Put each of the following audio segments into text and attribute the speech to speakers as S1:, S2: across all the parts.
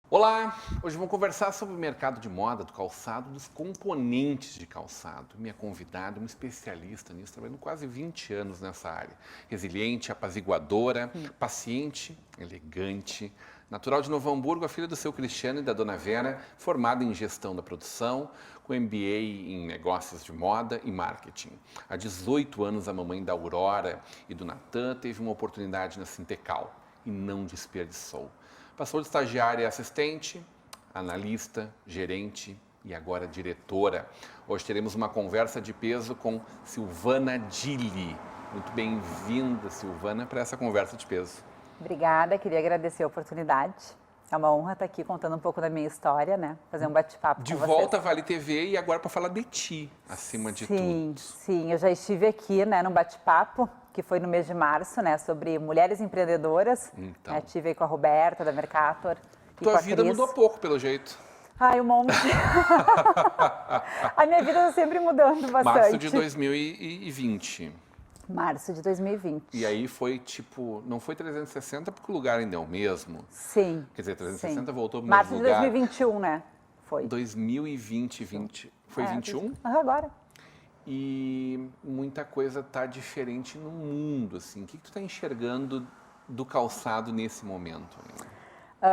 S1: Olá! Hoje vamos conversar sobre o mercado de moda, do calçado, dos componentes de calçado. Minha convidada é uma especialista nisso, trabalhando quase 20 anos nessa área. Resiliente, apaziguadora, paciente, elegante. Natural de Novo Hamburgo, a filha do seu Cristiano e da dona Vera, formada em gestão da produção, com MBA em negócios de moda e marketing. Há 18 anos, a mamãe da Aurora e do Natan teve uma oportunidade na Sintecal e não desperdiçou. Passou de estagiária a assistente, analista, gerente e agora diretora. Hoje teremos uma conversa de peso com Silvana Dilli. Muito bem-vinda, Silvana, para essa conversa de peso.
S2: Obrigada, queria agradecer a oportunidade. É uma honra estar aqui contando um pouco da minha história, né? Fazer um bate-papo com vocês.
S1: De volta à Vale TV e agora para falar de ti, acima de tudo.
S2: Sim, eu já estive aqui, né, num bate-papo que foi no mês de março, né, sobre mulheres empreendedoras.
S1: Então.
S2: Estive aí com a Roberta, da Mercator.
S1: Tua vida mudou pouco, pelo jeito.
S2: Ai, um monte. A minha vida está sempre mudando bastante.
S1: Março de 2020.
S2: Março de 2020.
S1: E aí foi tipo, não foi 360 porque o lugar ainda é o mesmo.
S2: Sim.
S1: Quer dizer, 360 voltou para o
S2: Março
S1: mesmo
S2: de
S1: lugar.
S2: 2021, né? Foi.
S1: 2020. Foi 21?
S2: Agora.
S1: E muita coisa está diferente no mundo, assim. O que tu está enxergando do calçado nesse momento?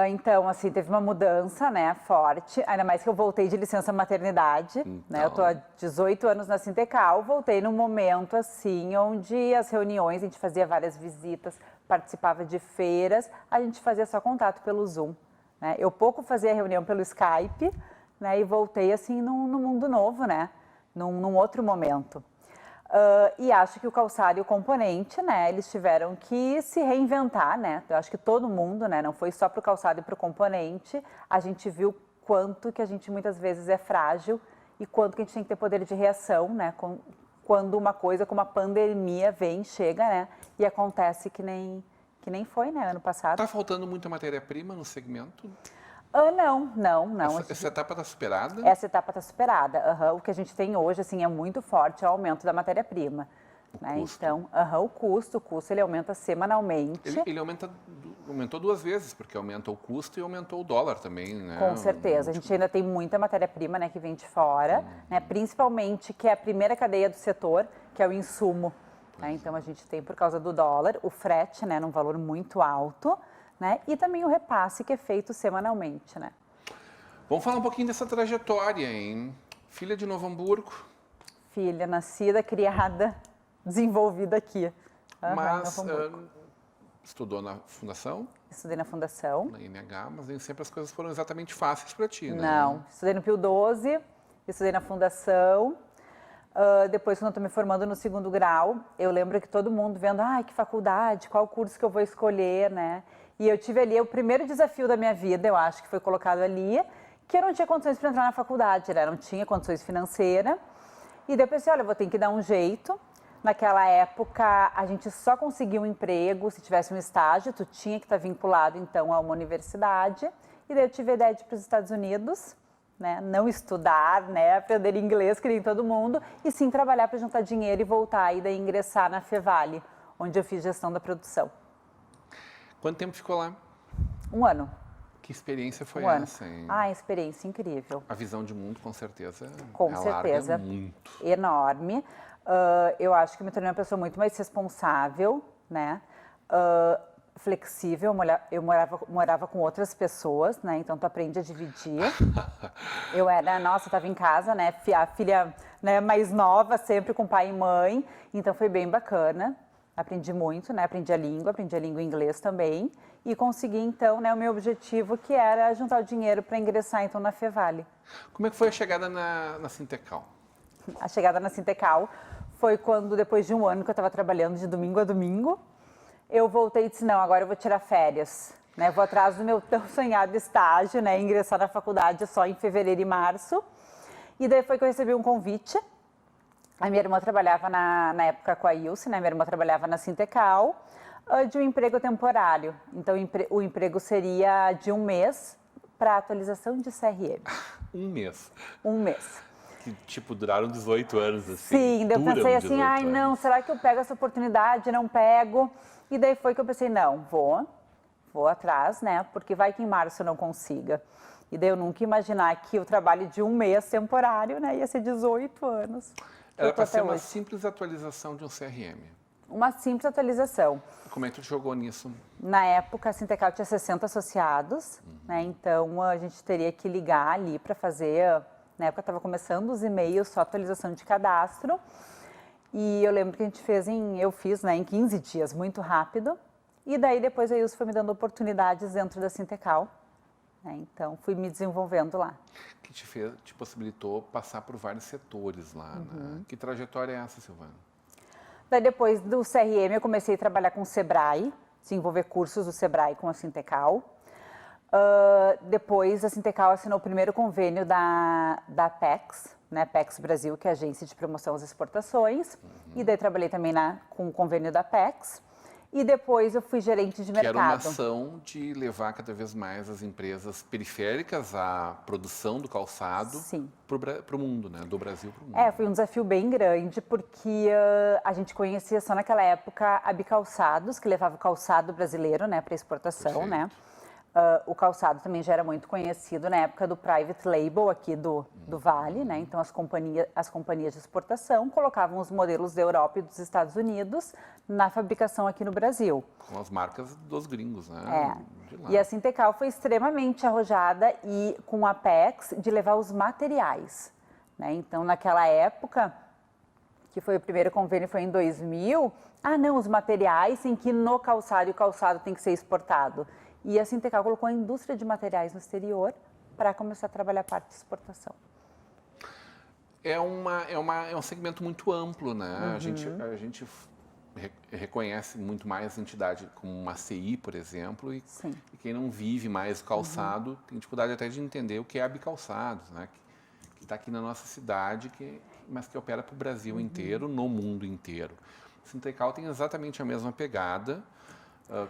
S2: Então, assim, teve uma mudança, né, forte, ainda mais que eu voltei de licença maternidade, né, eu tô há 18 anos na Sintecal, voltei num momento, assim, onde as reuniões, a gente fazia várias visitas, participava de feiras, a gente fazia só contato pelo Zoom, né, eu pouco fazia reunião pelo Skype, né, e voltei, assim, num mundo novo, né, num outro momento. E acho que o calçado e o componente, né, eles tiveram que se reinventar, né, eu acho que todo mundo, né, não foi só para o calçado e para o componente, a gente viu quanto que a gente muitas vezes é frágil e quanto que a gente tem que ter poder de reação, né, quando uma coisa como a pandemia chega, né, e acontece que nem foi, né, ano passado.
S1: Tá faltando muita matéria-prima no segmento?
S2: Não.
S1: Essa etapa está superada?
S2: Essa etapa está superada. O que a gente tem hoje, assim, é muito forte, é o aumento da matéria-prima. Né? Então, o custo ele aumenta semanalmente.
S1: Ele aumentou duas vezes, porque aumentou o custo e aumentou o dólar também, né?
S2: Com certeza. A gente ainda tem muita matéria-prima, né, que vem de fora, né, principalmente que é a primeira cadeia do setor, que é o insumo. Né? Então, a gente tem, por causa do dólar, o frete, né, num valor muito alto, né? E também o repasse que é feito semanalmente, né?
S1: Vamos falar um pouquinho dessa trajetória, hein? Filha de Novo Hamburgo.
S2: Filha, nascida, criada, desenvolvida aqui.
S1: Mas estudou na fundação?
S2: Estudei na fundação.
S1: Na INH, mas nem sempre as coisas foram exatamente fáceis para ti, né?
S2: Não, estudei no Pio 12, estudei na fundação. Depois, quando eu estou me formando no segundo grau, eu lembro que todo mundo vendo, que faculdade, qual curso que eu vou escolher, né? E eu tive ali o primeiro desafio da minha vida, eu acho que foi colocado ali, que eu não tinha condições para entrar na faculdade, né? Não tinha condições financeiras. E daí eu pensei, olha, eu vou ter que dar um jeito. Naquela época, a gente só conseguia um emprego se tivesse um estágio, tu tinha que estar vinculado, então, a uma universidade. E daí eu tive a ideia de ir para os Estados Unidos, né? Não estudar, né? Aprender inglês, que nem todo mundo, e sim trabalhar para juntar dinheiro e voltar e daí ingressar na Fevale, onde eu fiz gestão da produção.
S1: Quanto tempo ficou lá?
S2: 1 ano.
S1: Que experiência foi essa, hein?
S2: Experiência incrível.
S1: A visão de mundo, com certeza,
S2: com certeza,
S1: muito.
S2: Enorme. Eu acho que me tornei uma pessoa muito mais responsável, né? Flexível, eu morava com outras pessoas, né? Então tu aprende a dividir. Eu estava em casa, né? A filha, né, mais nova, sempre com pai e mãe, então foi bem bacana. Aprendi muito, né? Aprendi a língua inglês também. E consegui, então, né, o meu objetivo, que era juntar o dinheiro para ingressar, então, na Fevale.
S1: Como é que foi a chegada na Sintecal?
S2: A chegada na Sintecal foi quando, depois de 1 ano que eu estava trabalhando de domingo a domingo, eu voltei e disse, não, agora eu vou tirar férias. Né? Vou atrás do meu tão sonhado estágio, né? Ingressar na faculdade só em fevereiro e março. E daí foi que eu recebi um convite A minha irmã trabalhava na época com a Ilse, né? Minha irmã trabalhava na Sintecal, de um emprego temporário. Então, o emprego seria de 1 mês para atualização de CRM.
S1: 1 mês.
S2: 1 mês.
S1: Que, tipo, duraram 18 anos, assim.
S2: Sim, daí eu pensei assim, ai não, será que eu pego essa oportunidade? Não pego. E daí foi que eu pensei, não, vou atrás, né? Porque vai que em março eu não consiga. E daí eu nunca ia imaginar que o trabalho de 1 mês temporário, né, ia ser 18 anos.
S1: Era para ser uma simples atualização de um CRM.
S2: Uma simples atualização.
S1: Como é que tu jogou nisso?
S2: Na época, a Sintecal tinha 60 associados, né? Então a gente teria que ligar ali para fazer. Na época estava começando os e-mails, só atualização de cadastro. E eu lembro que a gente fez eu fiz, né, em 15 dias, muito rápido. E daí depois a Ilse foi me dando oportunidades dentro da Sintecal. Né? Então fui me desenvolvendo lá.
S1: Que te possibilitou passar por vários setores lá. Né? Que trajetória é essa, Silvana?
S2: Daí depois do CRM eu comecei a trabalhar com o Sebrae, desenvolver cursos do Sebrae com a Sintecal. Depois a Sintecal assinou o primeiro convênio da Apex, né, Apex Brasil, que é a agência de promoção às exportações. E daí trabalhei também com o convênio da Apex. E depois eu fui gerente de mercado.
S1: Que era uma ação de levar cada vez mais as empresas periféricas à produção do calçado para o mundo, né? Do Brasil para o mundo.
S2: Foi um desafio bem grande, porque a gente conhecia só naquela época a Bicalçados, que levava o calçado brasileiro, né, para exportação, né? O calçado também já era muito conhecido na época do private label aqui do Vale, né? Então as companhias de exportação colocavam os modelos da Europa e dos Estados Unidos na fabricação aqui no Brasil.
S1: Com as marcas dos gringos, né?
S2: E a Sintecal foi extremamente arrojada e com a Apex de levar os materiais, né? Então naquela época, que foi o primeiro convênio, foi em 2000, os materiais em que no calçado, e o calçado tem que ser exportado. E a Sintecal colocou a indústria de materiais no exterior para começar a trabalhar a parte de exportação.
S1: É um segmento muito amplo, né? A gente reconhece muito mais a entidade como uma CI, por exemplo, e quem não vive mais o calçado tem dificuldade até de entender o que é a Bicalçados, né? Que está aqui na nossa cidade, mas que opera para o Brasil inteiro, no mundo inteiro. A Sintecal tem exatamente a mesma pegada.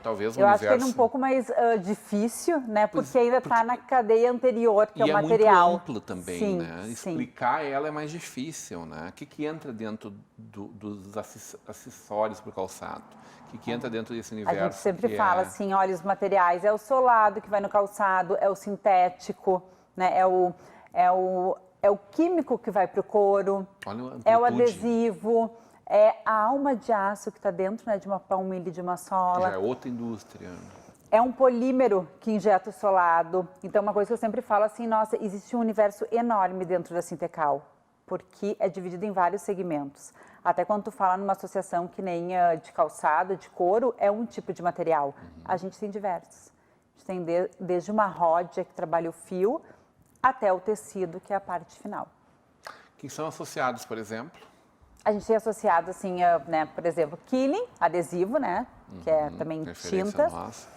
S1: Talvez
S2: eu acho que ele é um pouco mais difícil, né? Porque ainda está na cadeia anterior, que é o material.
S1: E é muito amplo também, né? Explicar ela é mais difícil, né? O que entra dentro dos acessórios para o calçado? O que entra dentro desse universo?
S2: A gente sempre fala assim, olha, os materiais, é o solado que vai no calçado, é o sintético, né? É o químico que vai para o couro, é o adesivo. É a alma de aço que está dentro, né, de uma palmilha, de uma sola.
S1: Já é outra indústria.
S2: É um polímero que injeta o solado. Então, uma coisa que eu sempre falo assim, nossa, existe um universo enorme dentro da Sintecal, porque é dividido em vários segmentos. Até quando tu fala numa associação que nem de calçado, de couro, é um tipo de material. A gente tem diversos. A gente tem desde uma ródia que trabalha o fio, até o tecido, que é a parte final.
S1: Quem são associados, por exemplo?
S2: A gente tem associado, assim, né, por exemplo, Killing, adesivo, né, que é também tintas.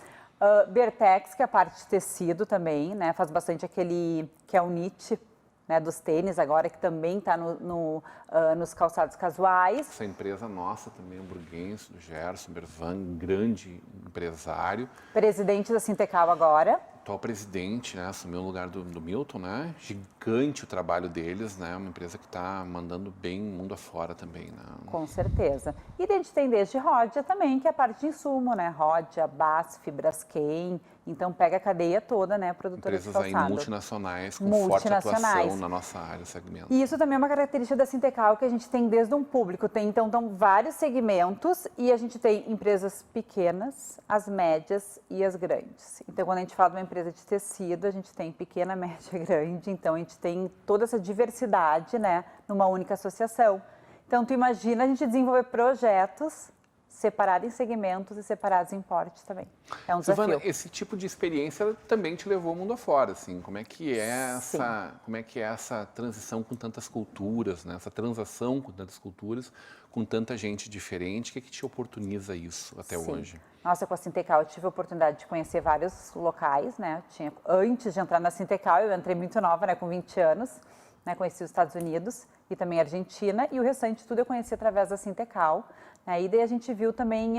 S2: Bertex, que é a parte de tecido também, né, faz bastante aquele, que é o knit, né, dos tênis agora, que também está nos calçados casuais.
S1: Essa empresa nossa também, o Burguense, do Gerson Bervan, grande empresário.
S2: Presidente da Sintecal agora.
S1: Atual presidente, né, assumiu o lugar do Milton, né? Gigante o trabalho deles, né? Uma empresa que está mandando bem mundo afora também, né?
S2: Com certeza. E a gente tem desde Ródia também, que é a parte de insumo, né? Ródia, BASF, Braskem. Então pega a cadeia toda, né? Produtora de calçado.
S1: Empresas aí multinacionais com forte atuação na nossa área, segmento.
S2: E isso também é uma característica da Sintecal que a gente tem desde um público. Então, vários segmentos e a gente tem empresas pequenas, as médias e as grandes. Então, quando a gente fala de uma empresa de tecido, a gente tem pequena, média, grande. Então, a gente tem toda essa diversidade, né, numa única associação. Então, tu imagina a gente desenvolver projetos separados em segmentos e separados em porte também. É um desafio.
S1: Silvana, esse tipo de experiência também te levou ao mundo afora, assim. Como é que é essa transição com tantas culturas, né? Essa transação com tantas culturas, com tanta gente diferente? O que é que te oportuniza isso até hoje?
S2: Nossa, com a Sintecal eu tive a oportunidade de conhecer vários locais, né? Antes de entrar na Sintecal, eu entrei muito nova, né, com 20 anos. né, conheci os Estados Unidos e também a Argentina, e o restante tudo eu conheci através da Sintecal, né, e daí a gente viu também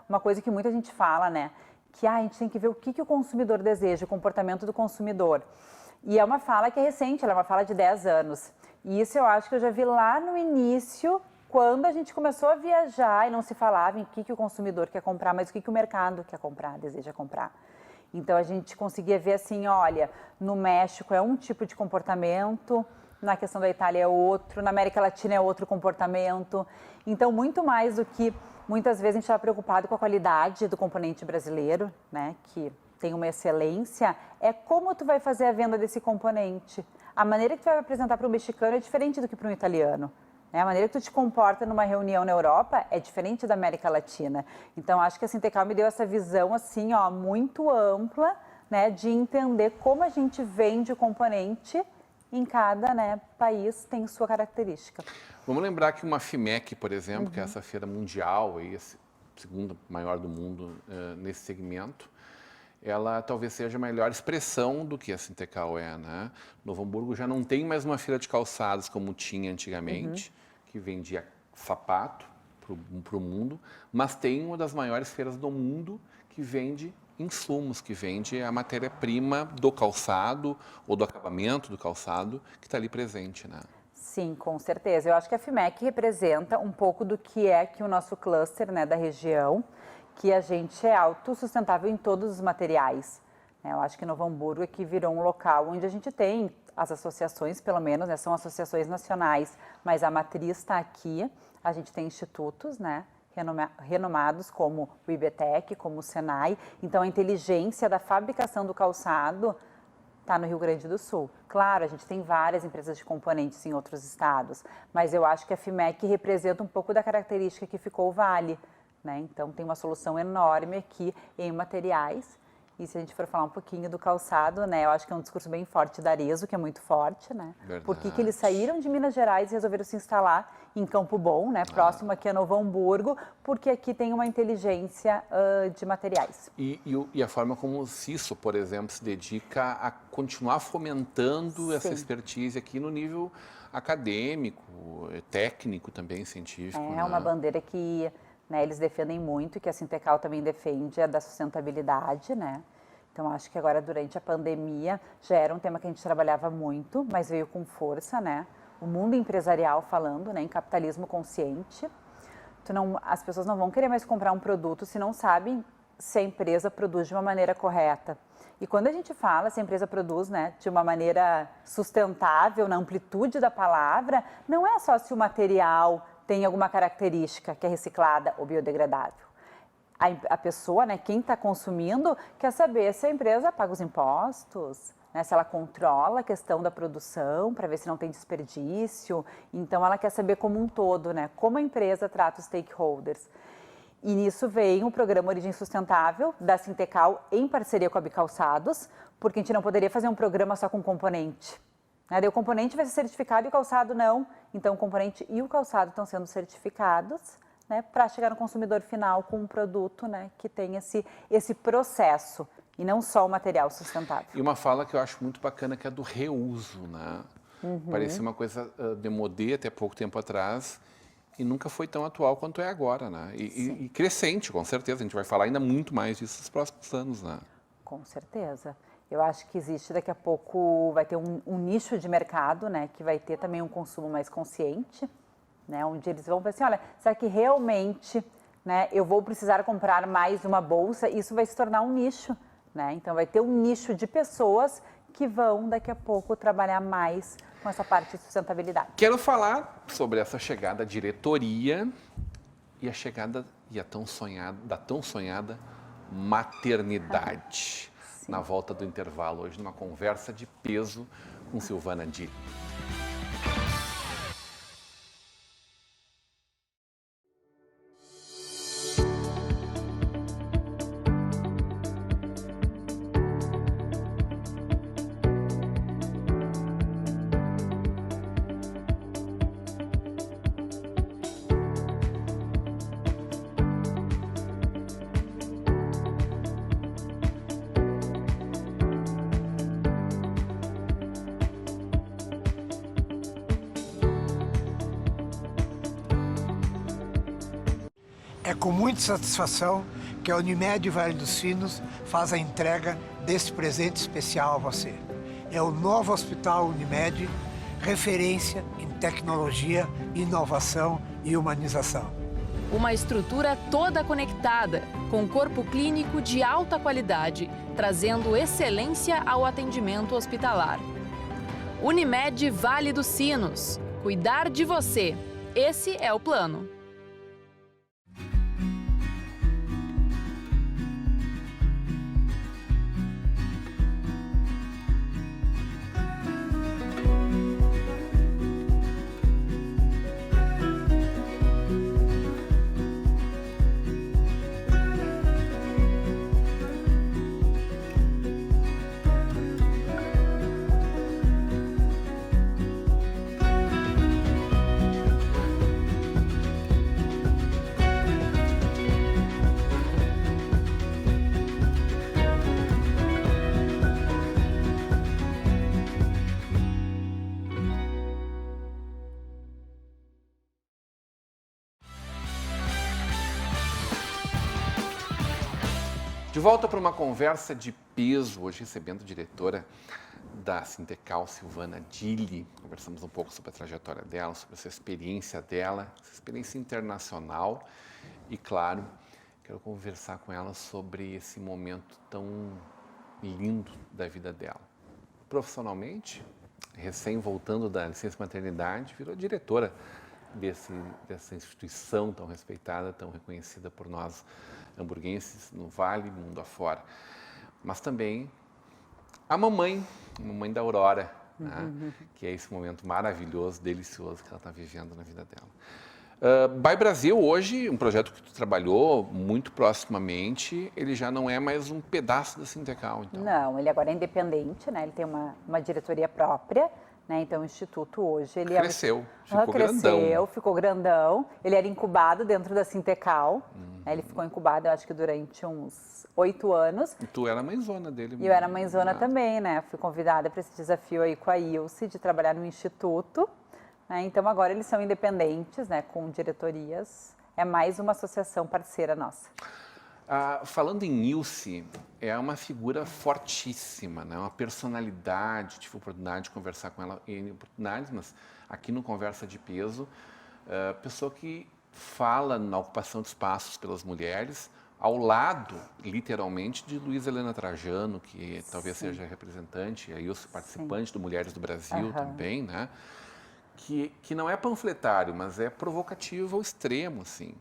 S2: uma coisa que muita gente fala, né, que a gente tem que ver o que o consumidor deseja, o comportamento do consumidor. E é uma fala que é recente, ela é uma fala de 10 anos. E isso eu acho que eu já vi lá no início, quando a gente começou a viajar e não se falava em o que o consumidor quer comprar, mas o que o mercado quer comprar, deseja comprar. Então a gente conseguia ver assim, olha, no México é um tipo de comportamento, na questão da Itália é outro, na América Latina é outro comportamento. Então muito mais do que muitas vezes a gente está preocupado com a qualidade do componente brasileiro, né, que tem uma excelência, é como tu vai fazer a venda desse componente. A maneira que tu vai apresentar para o mexicano é diferente do que para um italiano. A maneira que tu te comporta numa reunião na Europa é diferente da América Latina. Então, acho que a Sintecal me deu essa visão assim, ó, muito ampla, né, de entender como a gente vende o componente em cada, né, país tem sua característica.
S1: Vamos lembrar que uma FIMEC, por exemplo, que é essa feira mundial, aí, a segunda maior do mundo nesse segmento, ela talvez seja a melhor expressão do que a Sintecal é, né? Novo Hamburgo já não tem mais uma feira de calçados como tinha antigamente, que vendia sapato para o mundo, mas tem uma das maiores feiras do mundo que vende insumos, que vende a matéria-prima do calçado ou do acabamento do calçado que está ali presente, né?
S2: Sim, com certeza. Eu acho que a FIMEC representa um pouco do que é que o nosso cluster, né, da região, que a gente é autossustentável em todos os materiais. Eu acho que Novo Hamburgo é que virou um local onde a gente tem as associações, pelo menos, né, são associações nacionais, mas a matriz está aqui. A gente tem institutos, né, renomados como o IBTEC, como o Senai. Então, a inteligência da fabricação do calçado está no Rio Grande do Sul. Claro, a gente tem várias empresas de componentes em outros estados, mas eu acho que a FIMEC representa um pouco da característica que ficou o Vale, né? Então, tem uma solução enorme aqui em materiais. E se a gente for falar um pouquinho do calçado, né, eu acho que é um discurso bem forte da Arezzo, que é muito forte, né? Por que eles saíram de Minas Gerais e resolveram se instalar em Campo Bom, né, próximo aqui a Novo Hamburgo, porque aqui tem uma inteligência de materiais.
S1: E a forma como o CISO, por exemplo, se dedica a continuar fomentando essa expertise aqui no nível acadêmico, técnico também, científico.
S2: É uma bandeira que, né, eles defendem muito, que a Sintecal também defende, é da sustentabilidade, né? Então, acho que agora, durante a pandemia, já era um tema que a gente trabalhava muito, mas veio com força, né? O mundo empresarial falando, né, em capitalismo consciente. As pessoas não vão querer mais comprar um produto se não sabem se a empresa produz de uma maneira correta. E quando a gente fala se a empresa produz, né, de uma maneira sustentável, na amplitude da palavra, não é só se o material tem alguma característica que é reciclada ou biodegradável. A pessoa, né, quem está consumindo, quer saber se a empresa paga os impostos, né, se ela controla a questão da produção para ver se não tem desperdício. Então, ela quer saber como um todo, né, como a empresa trata os stakeholders. E nisso vem o programa Origem Sustentável da Sintecal em parceria com a Bicalçados, porque a gente não poderia fazer um programa só com componente. Daí o componente vai ser certificado e o calçado não. Então, o componente e o calçado estão sendo certificados, né, para chegar no consumidor final com um produto, né, que tem esse processo e não só o material sustentável.
S1: E uma fala que eu acho muito bacana, que é do reuso, né? Parecia uma coisa demodê até pouco tempo atrás e nunca foi tão atual quanto é agora, né? E crescente, com certeza. A gente vai falar ainda muito mais disso nos próximos anos, né?
S2: Com certeza. Eu acho que existe, daqui a pouco vai ter um nicho de mercado, né, que vai ter também um consumo mais consciente, né, onde eles vão pensar, olha, será que realmente, né, eu vou precisar comprar mais uma bolsa? Isso vai se tornar um nicho, né? Então vai ter um nicho de pessoas que vão daqui a pouco trabalhar mais com essa parte de sustentabilidade.
S1: Quero falar sobre essa chegada à diretoria e a chegada da tão sonhada maternidade. Na volta do intervalo, hoje numa conversa de peso com Silvana Di.
S3: É com muita satisfação que a Unimed Vale dos Sinos faz a entrega deste presente especial a você. É o novo Hospital Unimed, referência em tecnologia, inovação e humanização.
S4: Uma estrutura toda conectada, com corpo clínico de alta qualidade, trazendo excelência ao atendimento hospitalar. Unimed Vale dos Sinos. Cuidar de você. Esse é o plano.
S1: De volta para uma conversa de peso, hoje recebendo a diretora da Sintecal, Silvana Dilli. Conversamos um pouco sobre a trajetória dela, sobre essa experiência dela, essa experiência internacional. E, claro, quero conversar com ela sobre esse momento tão lindo da vida dela. Profissionalmente, recém voltando da licença maternidade, virou diretora dessa instituição tão respeitada, tão reconhecida por nós hamburguenses no Vale, mundo afora. Mas também a mamãe da Aurora, né? Que é esse momento maravilhoso, delicioso que ela está vivendo na vida dela. By Brasil, hoje, um projeto que tu trabalhou muito proximamente, ele já não é mais um pedaço da Sintecal, então.
S2: Não, ele agora é independente, né? Ele tem uma diretoria própria, né? Então, o Instituto hoje, ele
S1: cresceu, ficou
S2: cresceu,
S1: grandão.
S2: ficou grandão. Ele era incubado dentro da Sintecal, né? Ele ficou incubado, eu acho que durante uns 8 anos.
S1: E tu era mãezona dele.
S2: E eu era mãezona também, né? Fui convidada para esse desafio aí com a Ilse, de trabalhar no Instituto. Né? Então, agora eles são independentes, né? Com diretorias. É mais uma associação parceira nossa.
S1: Falando em Ilse, é uma figura fortíssima, né? Uma personalidade. Tive a oportunidade de conversar com ela em oportunidades, mas aqui no Conversa de Peso, pessoa que fala na ocupação de espaços pelas mulheres, ao lado, literalmente, de Luísa Helena Trajano, que talvez seja representante, a Ilse participante do Mulheres do Brasil também, né? Que não é panfletário, mas é provocativo ao extremo, assim.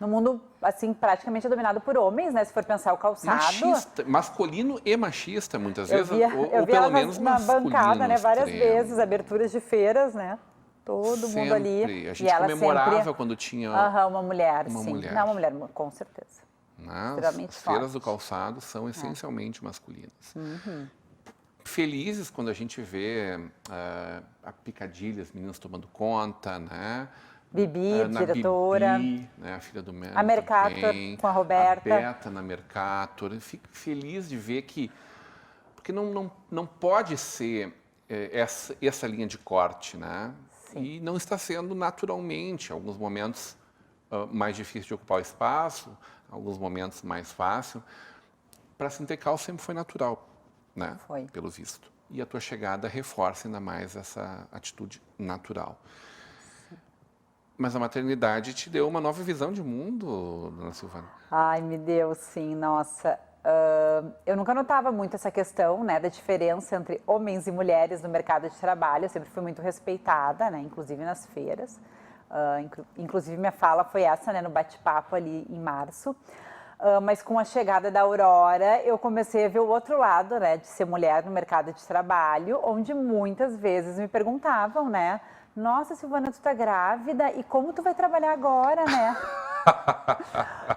S2: No mundo, assim, praticamente dominado por homens, né? Se for pensar o calçado.
S1: Machista, masculino e machista, muitas vezes,
S2: eu
S1: ou
S2: vi
S1: pelo
S2: ela
S1: menos
S2: na bancada, né? Várias
S1: extremo.
S2: vezes, aberturas de feiras, né? Todo mundo ali.
S1: A gente comemorava sempre quando tinha
S2: uma mulher,
S1: uma
S2: sim.
S1: mulher.
S2: Não, uma mulher, com certeza.
S1: As feiras do calçado são essencialmente masculinas. Felizes quando a gente vê a Picadilly, as meninas tomando conta, né?
S2: Bibi, diretora.
S1: Bibi, né, a filha do Melo.
S2: A Mercator
S1: também,
S2: com a Roberta.
S1: A Beta na Mercator. Eu fico feliz de ver que... Porque não pode ser essa linha de corte, né? Sim. E não está sendo naturalmente. Alguns momentos mais difícil de ocupar o espaço, alguns momentos mais fácil. Para a Sintecal sempre foi natural, né?
S2: Foi.
S1: Pelo visto. E a tua chegada reforça ainda mais essa atitude natural. Mas a maternidade te deu uma nova visão de mundo, dona Silvana.
S2: Ai, me deu, sim, nossa. Eu nunca notava muito essa questão, né, da diferença entre homens e mulheres no mercado de trabalho. Eu sempre fui muito respeitada, né, inclusive nas feiras. Inclusive, minha fala foi essa, né, no bate-papo ali em março. Mas com a chegada da Aurora, eu comecei a ver o outro lado, né, de ser mulher no mercado de trabalho, onde muitas vezes me perguntavam, né, nossa, Silvana, tu tá grávida e como tu vai trabalhar agora, né?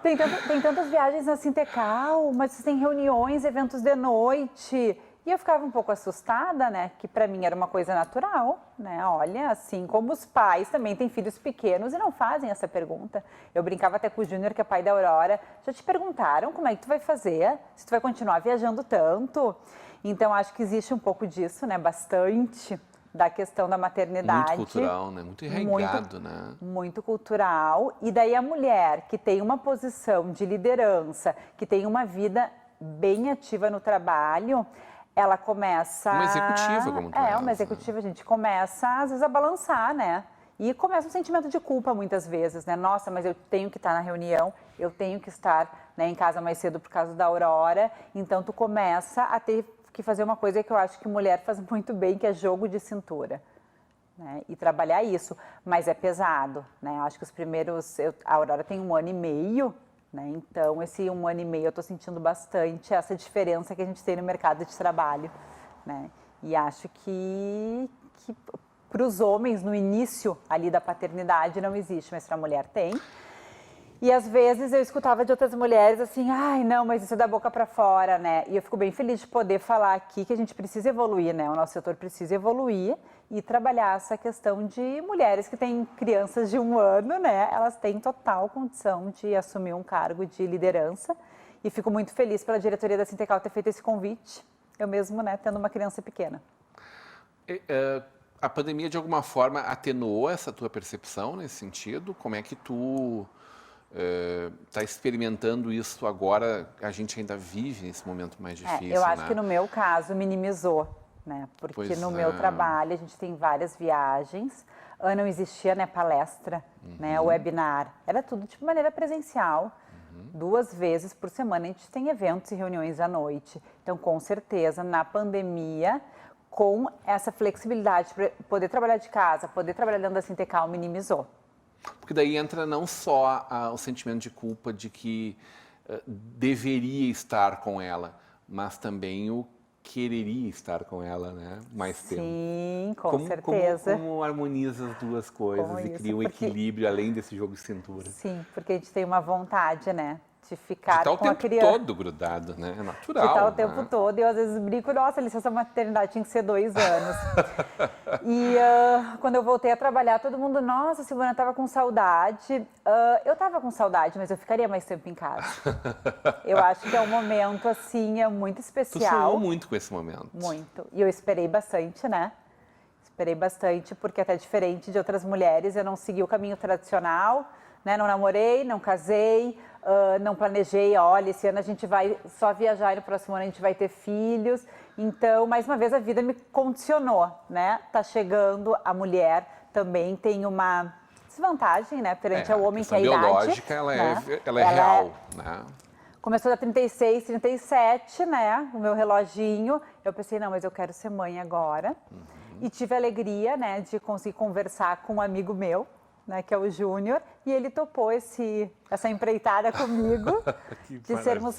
S2: Tem tantas viagens na Sintecal, mas tem reuniões, eventos de noite. E eu ficava um pouco assustada, né? Que para mim era uma coisa natural, né? Olha, assim como os pais também têm filhos pequenos e não fazem essa pergunta. Eu brincava até com o Júnior, que é pai da Aurora. Já te perguntaram como é que tu vai fazer? Se tu vai continuar viajando tanto? Então, acho que existe um pouco disso, né? Bastante. da questão da maternidade.
S1: Muito cultural, né? Muito enraizado, né?
S2: Muito cultural. E daí a mulher que tem uma posição de liderança, que tem uma vida bem ativa no trabalho, ela começa...
S1: Uma executiva, como tu és,
S2: uma executiva, a gente começa, às vezes, a balançar, né? E começa um sentimento de culpa, muitas vezes, né? Nossa, mas eu tenho que estar na reunião, eu tenho que estar, né, em casa mais cedo por causa da Aurora. Então, tu começa a ter que fazer uma coisa que eu acho que mulher faz muito bem, que é jogo de cintura, né? E trabalhar isso, mas é pesado, né? Eu acho que os primeiros... A Aurora tem 1 ano e meio, né? Então, esse 1 ano e meio eu estou sentindo bastante essa diferença que a gente tem no mercado de trabalho, né? E acho que para os homens, no início ali da paternidade, não existe, mas para a mulher tem. E às vezes eu escutava de outras mulheres assim, ai não, mas isso é da boca para fora, né? E eu fico bem feliz de poder falar aqui que a gente precisa evoluir, né? O nosso setor precisa evoluir e trabalhar essa questão de mulheres que têm crianças de 1 ano, né? Elas têm total condição de assumir um cargo de liderança. E fico muito feliz pela diretoria da Sintecal ter feito esse convite. Eu mesmo, né, tendo uma criança pequena.
S1: A pandemia, de alguma forma, atenuou essa tua percepção nesse sentido? Como é que tu está experimentando isso agora? A gente ainda vive nesse momento mais difícil,
S2: eu acho
S1: né?
S2: que no meu caso minimizou, né? Porque no meu trabalho a gente tem várias viagens. Não existia, né, palestra, né, webinar. Era tudo de maneira presencial. 2 vezes por semana a gente tem eventos e reuniões à noite. Então, com certeza, na pandemia, com essa flexibilidade para poder trabalhar de casa, poder trabalhar dentro da Sintecal, minimizou.
S1: Porque daí entra não só o sentimento de culpa de que deveria estar com ela, mas também o quereria estar com ela, né? Mais tempo.
S2: Sim, com certeza.
S1: Como harmoniza as duas coisas e cria um equilíbrio além desse jogo de cintura?
S2: Sim, porque a gente tem uma vontade, né? De ficar
S1: com a criança. De estar o tempo todo grudado, né? É natural.
S2: De estar o tempo todo. E eu às vezes brinco, nossa, a licença maternidade tinha que ser 2 anos. E quando eu voltei a trabalhar, todo mundo, nossa, Silvana, estava com saudade. Eu estava com saudade, mas eu ficaria mais tempo em casa. Eu acho que é um momento, assim, muito especial.
S1: Tu sonhou muito com esse momento.
S2: Muito. E eu esperei bastante, né? Esperei bastante, porque até diferente de outras mulheres, eu não segui o caminho tradicional, né? Não namorei, não casei, não planejei, olha, esse ano a gente vai só viajar e no próximo ano a gente vai ter filhos. Então, mais uma vez, a vida me condicionou, né? Tá chegando, a mulher também tem uma desvantagem, né? Perante ao homem, que é a idade.
S1: A biológica, ela é real, né?
S2: Começou a 36, 37, né? O meu reloginho. Eu pensei, não, mas eu quero ser mãe agora. E tive a alegria, né, de conseguir conversar com um amigo meu, né, que é o Júnior, e ele topou essa empreitada comigo de sermos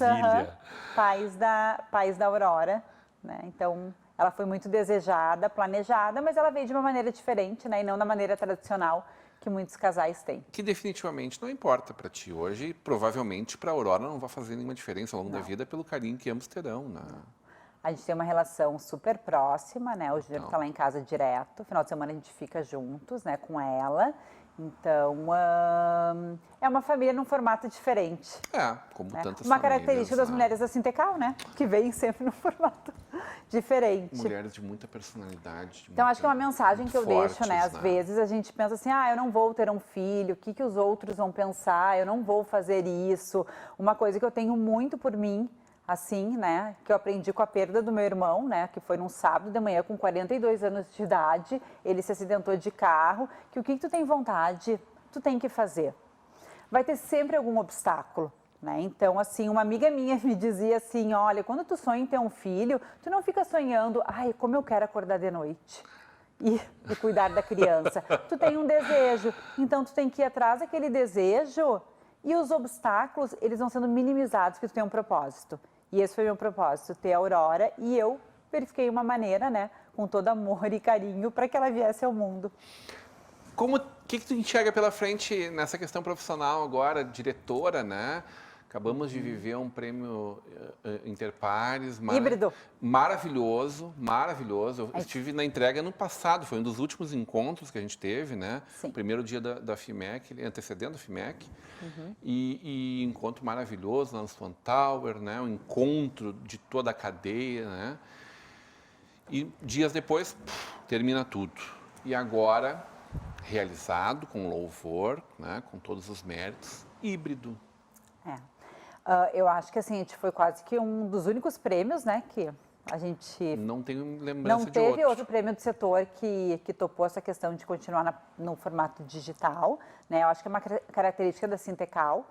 S2: pais da Aurora, né? Então, ela foi muito desejada, planejada, mas ela veio de uma maneira diferente, né, e não da maneira tradicional que muitos casais têm.
S1: Que definitivamente não importa para ti hoje, e provavelmente para a Aurora não vai fazer nenhuma diferença ao longo da vida pelo carinho que ambos terão, né?
S2: A gente tem uma relação super próxima, né? O Júnior está lá em casa direto. Final de semana a gente fica juntos, né, com ela. Então, é uma família num formato diferente.
S1: Como
S2: né?
S1: tantas
S2: uma
S1: famílias,
S2: característica das mulheres da Sintecal, né? Que vêm sempre num formato diferente.
S1: Mulheres de muita personalidade.
S2: Então, acho que é uma mensagem que eu deixo, né? Às
S1: né?
S2: vezes a gente pensa assim, eu não vou ter um filho, o que os outros vão pensar? Eu não vou fazer isso. Uma coisa que eu tenho muito por mim, assim, né, que eu aprendi com a perda do meu irmão, né, que foi num sábado de manhã com 42 anos de idade, ele se acidentou de carro, que o que tu tem vontade, tu tem que fazer. Vai ter sempre algum obstáculo, né, então, assim, uma amiga minha me dizia assim, olha, quando tu sonha em ter um filho, tu não fica sonhando, como eu quero acordar de noite e cuidar da criança. Tu tem um desejo, então tu tem que ir atrás daquele desejo e os obstáculos, eles vão sendo minimizados porque tu tem um propósito. E esse foi o meu propósito, ter a Aurora, e eu verifiquei uma maneira, né, com todo amor e carinho, para que ela viesse ao mundo.
S1: O que tu enxerga pela frente nessa questão profissional agora, diretora, né? Acabamos de viver um prêmio Interpares.
S2: Híbrido.
S1: Maravilhoso, maravilhoso. Eu estive na entrega no passado, foi um dos últimos encontros que a gente teve, né?
S2: Sim.
S1: Primeiro dia da FIMEC, antecedendo a FIMEC. E encontro maravilhoso lá no Swan Tower, né? Um encontro de toda a cadeia, né? E dias depois, termina tudo. E agora, realizado com louvor, né, com todos os méritos, híbrido.
S2: Eu acho que assim, a gente foi quase que um dos únicos prêmios, né, que a gente
S1: Não tenho lembrança
S2: não
S1: de
S2: teve
S1: outro.
S2: outro prêmio do setor que topou essa questão de continuar no formato digital, né? Eu acho que é uma característica da Sintecal.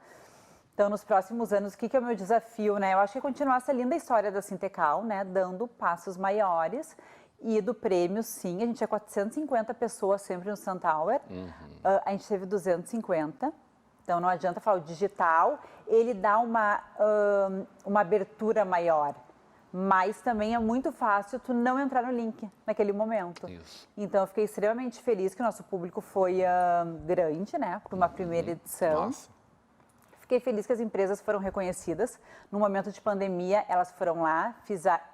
S2: Então, nos próximos anos, o que é o meu desafio, né? Eu acho que é continuar essa linda história da Sintecal, né? Dando passos maiores. E do prêmio, sim, a gente tinha 450 pessoas sempre no Suntower. A gente teve 250. Então, não adianta falar, o digital, ele dá uma abertura maior. Mas também é muito fácil tu não entrar no link naquele momento.
S1: Isso.
S2: Então, eu fiquei extremamente feliz que o nosso público foi grande, né? Para uma primeira edição.
S1: Nossa.
S2: Fiquei feliz que as empresas foram reconhecidas. No momento de pandemia, elas foram lá,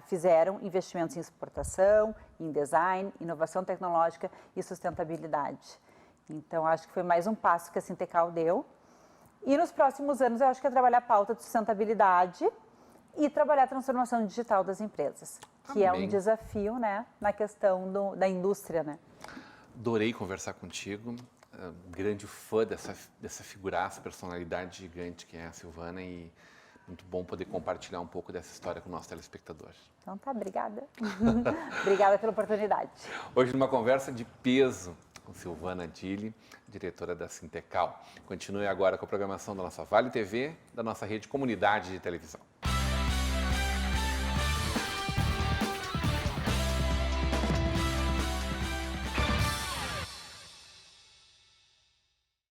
S2: fizeram investimentos em exportação, em design, inovação tecnológica e sustentabilidade. Então, acho que foi mais um passo que a Sintecal deu. E nos próximos anos, eu acho que é trabalhar a pauta de sustentabilidade e trabalhar a transformação digital das empresas, que é um desafio, né, na questão da indústria, né?
S1: Adorei conversar contigo. Grande fã dessa figuraça, personalidade gigante que é a Silvana, e muito bom poder compartilhar um pouco dessa história com o nosso telespectador.
S2: Então tá, obrigada. Obrigada pela oportunidade.
S1: Hoje numa conversa de peso com Silvana Dilli, diretora da Sintecal. Continue agora com a programação da nossa Vale TV, da nossa rede Comunidade de Televisão.